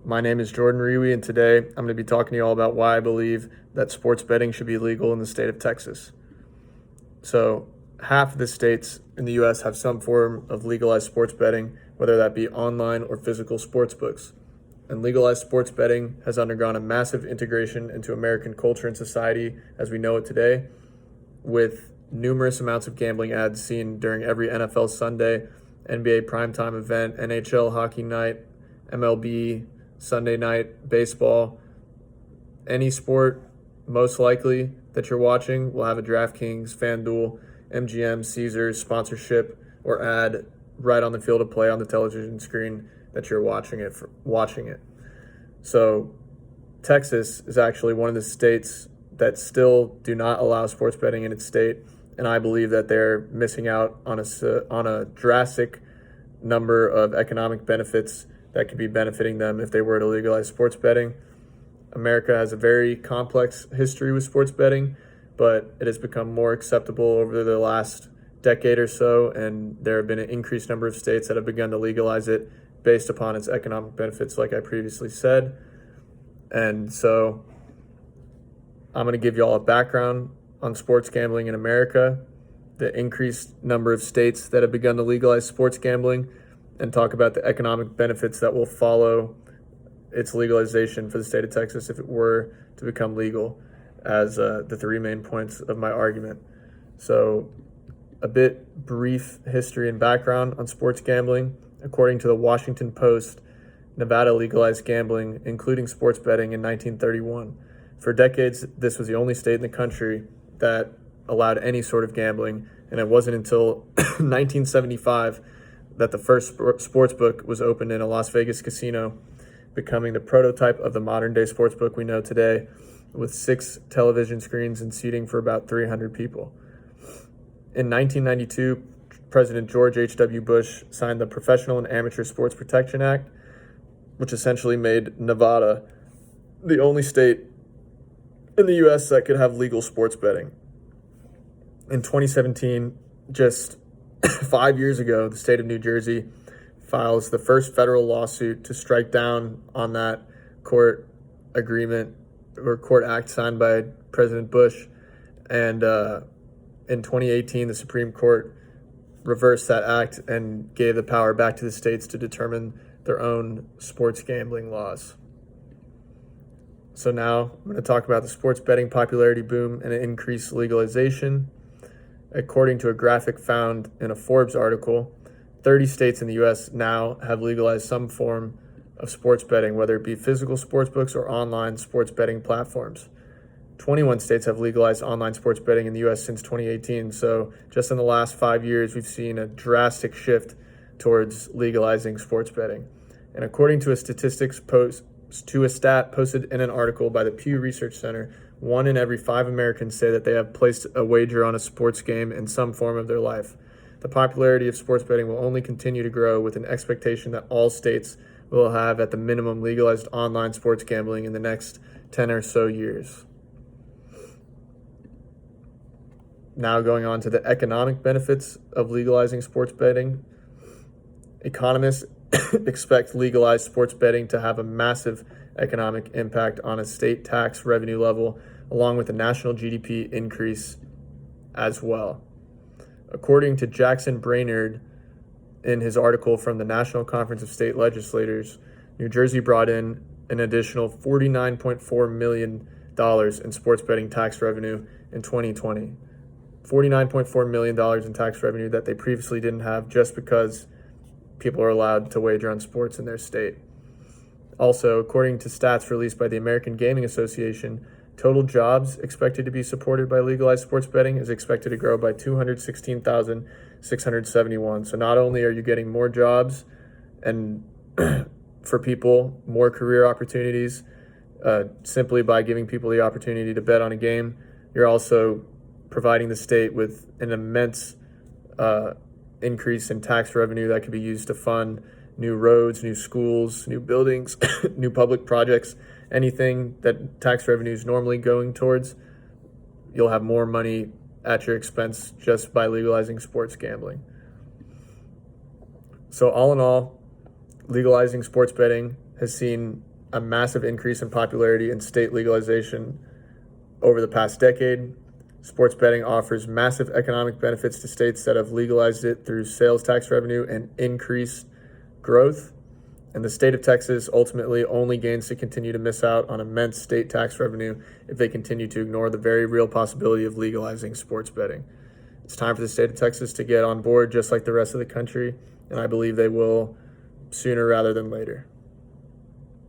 My name is Jordan Rewe, and today I'm going to be talking to you all about why I believe that sports betting should be legal in the state of Texas. So, half of the states in the U.S. have some form of legalized sports betting, whether that be online or physical sports books. And legalized sports betting has undergone a massive integration into American culture and society as we know it today, with numerous amounts of gambling ads seen during every NFL Sunday, NBA primetime event, NHL hockey night, MLB Sunday night baseball. Any sport, most likely, that you're watching will have a DraftKings, FanDuel, MGM, Caesars sponsorship or ad right on the field of play on the television screen that you're watching it. So Texas is actually one of the states that still do not allow sports betting in its state, and I believe that they're missing out on a drastic number of economic benefits that could be benefiting them if they were to legalize sports betting. America has a very complex history with sports betting, but it has become more acceptable over the last decade or so, and there have been an increased number of states that have begun to legalize it based upon its economic benefits, like I previously said. And so I'm going to give you all a background on sports gambling in America, the increased number of states that have begun to legalize sports gambling, and talk about the economic benefits that will follow its legalization for the state of Texas if it were to become legal, as the three main points of my argument. So, a bit brief history and background on sports gambling. According to the Washington Post, Nevada legalized gambling, including sports betting, in 1931. For decades, this was the only state in the country that allowed any sort of gambling, and it wasn't until 1975 that the first sports book was opened in a Las Vegas casino, becoming the prototype of the modern-day sports book we know today, with 6 television screens and seating for about 300 people. In 1992, President George H.W. Bush signed the Professional and Amateur Sports Protection Act, which essentially made Nevada the only state in the U.S. that could have legal sports betting. In 2017, just 5 years ago, the state of New Jersey files the first federal lawsuit to strike down on that court agreement or court act signed by President Bush. And in 2018, the Supreme Court reversed that act and gave the power back to the states to determine their own sports gambling laws. So now I'm going to talk about the sports betting popularity boom and increased legalization. According to a graphic found in a Forbes article, 30 states in the U.S. now have legalized some form of sports betting, whether it be physical sports books or online sports betting platforms. 21 states have legalized online sports betting in the U.S. since 2018. So just in the last 5 years, we've seen a drastic shift towards legalizing sports betting. And according to a stat posted in an article by the Pew Research Center, 1 in every 5 Americans say that they have placed a wager on a sports game in some form of their life. The popularity of sports betting will only continue to grow, with an expectation that all states will have at the minimum legalized online sports gambling in the next 10 or so years. Now going on to the economic benefits of legalizing sports betting. Economists expect legalized sports betting to have a massive economic impact on a state tax revenue level, along with a national GDP increase as well. According to Jackson Brainerd, in his article from the National Conference of State Legislators, New Jersey brought in an additional $49.4 million in sports betting tax revenue in 2020. $49.4 million in tax revenue that they previously didn't have, just because people are allowed to wager on sports in their state. Also, according to stats released by the American Gaming Association, total jobs expected to be supported by legalized sports betting is expected to grow by 216,671. So not only are you getting more jobs and for people, more career opportunities, simply by giving people the opportunity to bet on a game, you're also providing the state with an immense increase in tax revenue that could be used to fund new roads, new schools, new buildings, new public projects, anything that tax revenue is normally going towards. You'll have more money at your expense just by legalizing sports gambling. So all in all, legalizing sports betting has seen a massive increase in popularity in state legalization over the past decade. Sports betting offers massive economic benefits to states that have legalized it through sales tax revenue and increased growth. And the state of Texas ultimately only gains to continue to miss out on immense state tax revenue if they continue to ignore the very real possibility of legalizing sports betting. It's time for the state of Texas to get on board just like the rest of the country, and I believe they will sooner rather than later.